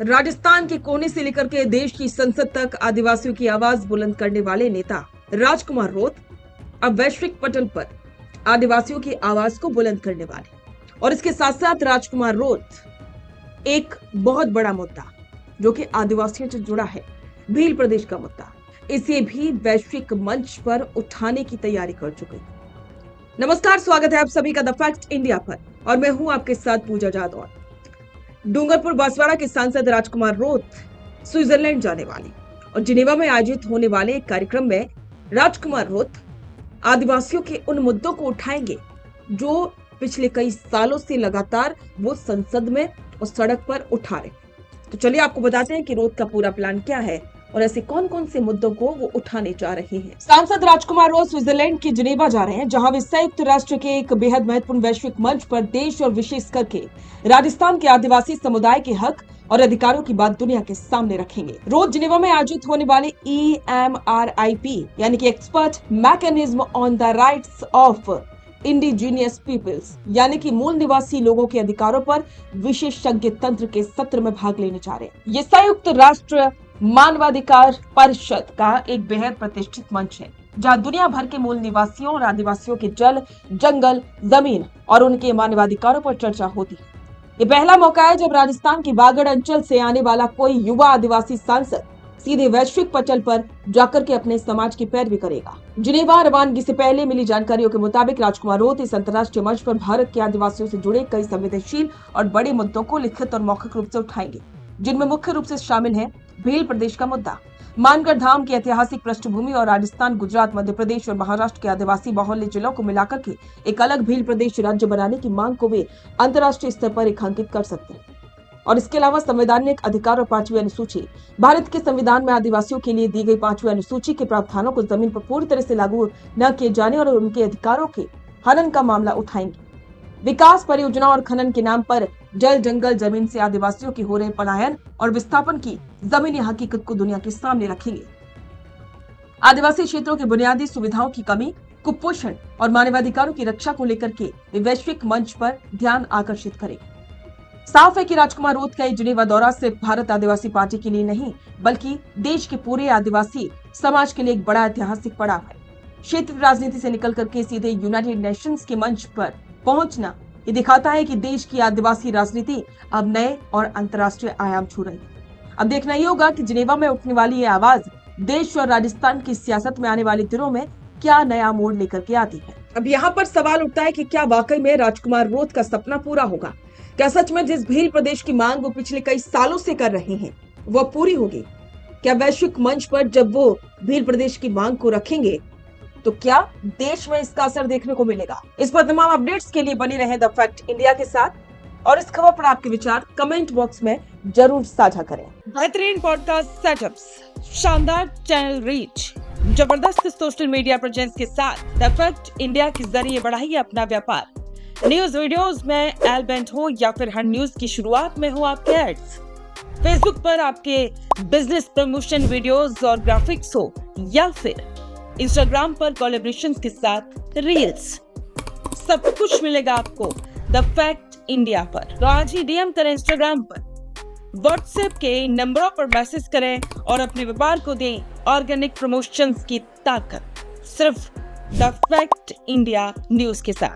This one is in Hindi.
राजस्थान के कोने से लेकर के देश की संसद तक आदिवासियों की आवाज बुलंद करने वाले नेता राजकुमार रोत अब वैश्विक पटल पर आदिवासियों की आवाज को बुलंद करने वाले और इसके साथ साथ राजकुमार रोत एक बहुत बड़ा मुद्दा जो कि आदिवासियों से जुड़ा है, भील प्रदेश का मुद्दा, इसे भी वैश्विक मंच पर उठाने की तैयारी कर चुके हैं। नमस्कार, स्वागत है आप सभी का द फैक्ट इंडिया पर और मैं हूं आपके साथ पूजा जादौर। डूंगरपुर बांसवाड़ा के सांसद राजकुमार रोत स्विट्जरलैंड जाने वाले और जिनेवा में आयोजित होने वाले एक कार्यक्रम में राजकुमार रोत आदिवासियों के उन मुद्दों को उठाएंगे जो पिछले कई सालों से लगातार वो संसद में और सड़क पर उठा रहे। तो चलिए आपको बताते हैं कि रोत का पूरा प्लान क्या है और ऐसे कौन कौन से मुद्दों को वो उठाने जा रहे हैं। सांसद राजकुमार रोत स्विट्जरलैंड के जिनेवा जा रहे हैं, जहां वे संयुक्त राष्ट्र के एक बेहद महत्वपूर्ण वैश्विक मंच पर देश और विशेष करके राजस्थान के आदिवासी समुदाय के हक और अधिकारों की बात दुनिया के सामने रखेंगे। रोज जिनेवा में आयोजित होने वाले EMRIP यानी कि expert mechanism on the rights of indigenous peoples यानी कि मूल निवासी लोगों के अधिकारों पर विशेषज्ञ तंत्र के सत्र में भाग लेने जा रहे हैं। ये संयुक्त राष्ट्र मानवाधिकार परिषद का एक बेहद प्रतिष्ठित मंच है, जहां दुनिया भर के मूल निवासियों और आदिवासियों के जल, जंगल, जमीन और उनके मानवाधिकारों पर चर्चा होती है। ये पहला मौका है जब राजस्थान की बागड़ अंचल से आने वाला कोई युवा आदिवासी सांसद सीधे वैश्विक पटल पर जाकर के अपने समाज की पैरवी करेगा। जिनेवा रवानगी से पहले मिली जानकारियों के मुताबिक राजकुमार रोत इस अंतर्राष्ट्रीय मंच पर भारत के आदिवासियों से जुड़े कई संवेदनशील और बड़े मुद्दों को लिखित और मौखिक रूप से उठाएंगे, जिनमें मुख्य रूप से शामिल है भील प्रदेश का मुद्दा, मानगढ़ धाम की ऐतिहासिक पृष्ठभूमि और राजस्थान, गुजरात, मध्य प्रदेश और महाराष्ट्र के आदिवासी बाहुल्य जिलों को मिलाकर के एक अलग भील प्रदेश राज्य बनाने की मांग को वे अंतर्राष्ट्रीय स्तर पर रेखांकित कर सकते हैं। और इसके अलावा संवैधानिक अधिकार और 5वीं अनुसूची, भारत के संविधान में आदिवासियों के लिए दी गई 5वीं अनुसूची के प्रावधानों को जमीन पर पूरी तरह से लागू न किए जाने और उनके अधिकारों के हनन का मामला उठाएंगे। विकास परियोजना और खनन के नाम पर जल, जंगल, जमीन से आदिवासियों की हो रहे पलायन और विस्थापन की जमीनी हकीकत को दुनिया के सामने रखेंगे। आदिवासी क्षेत्रों की बुनियादी सुविधाओं की कमी, कुपोषण और मानवाधिकारों की रक्षा को लेकर के वे वैश्विक मंच पर ध्यान आकर्षित करेंगे। साफ है कि राजकुमार रोत का ये जिनेवा दौरा सिर्फ भारत आदिवासी पार्टी के लिए नहीं, बल्कि देश के पूरे आदिवासी समाज के लिए एक बड़ा ऐतिहासिक पड़ाव है। क्षेत्रीय राजनीति से निकल करके सीधे यूनाइटेड नेशंस के मंच पर पहुंचना ये दिखाता है कि देश की आदिवासी राजनीति अब नए और अंतर्राष्ट्रीय आयाम छू रही है। अब देखना ही होगा कि जिनेवा में उठने वाली ये आवाज देश और राजस्थान की सियासत में आने वाले दिनों में क्या नया मोड़ लेकर के आती है। अब यहाँ पर सवाल उठता है कि क्या वाकई में राजकुमार रोत का सपना पूरा होगा? क्या सच में जिस भील प्रदेश की मांग वो पिछले कई सालों से कर रहे हैं वो पूरी होगी? क्या वैश्विक मंच पर जब वो भील प्रदेश की मांग को रखेंगे तो क्या देश में इसका असर देखने को मिलेगा? इस पर तमाम अपडेट्स के लिए बने रहे द फैक्ट इंडिया के साथ और इस खबर पर आपके विचार कमेंट बॉक्स में जरूर साझा करें। बेहतरीन पॉडकास्ट सेटअप्स, शानदार चैनल रीच, जबरदस्त सोशल मीडिया प्रेजेंस के साथ द फैक्ट इंडिया के जरिए बढ़ाइए अपना व्यापार। न्यूज वीडियोस में एल बेंट हो या फिर हर न्यूज की शुरुआत में हो आपके एड्स, फेसबुक पर आपके बिजनेस प्रमोशन वीडियोस और ग्राफिक्स हो या फिर इंस्टाग्राम पर कोलैबोरेशंस के साथ रील्स, सब कुछ मिलेगा आपको द फैक्ट इंडिया पर। तो आज ही डीएम करें इंस्टाग्राम पर, व्हाट्सएप के नंबरों पर मैसेज करें और अपने व्यापार को दें ऑर्गेनिक प्रमोशंस की ताकत, सिर्फ द फैक्ट इंडिया न्यूज के साथ।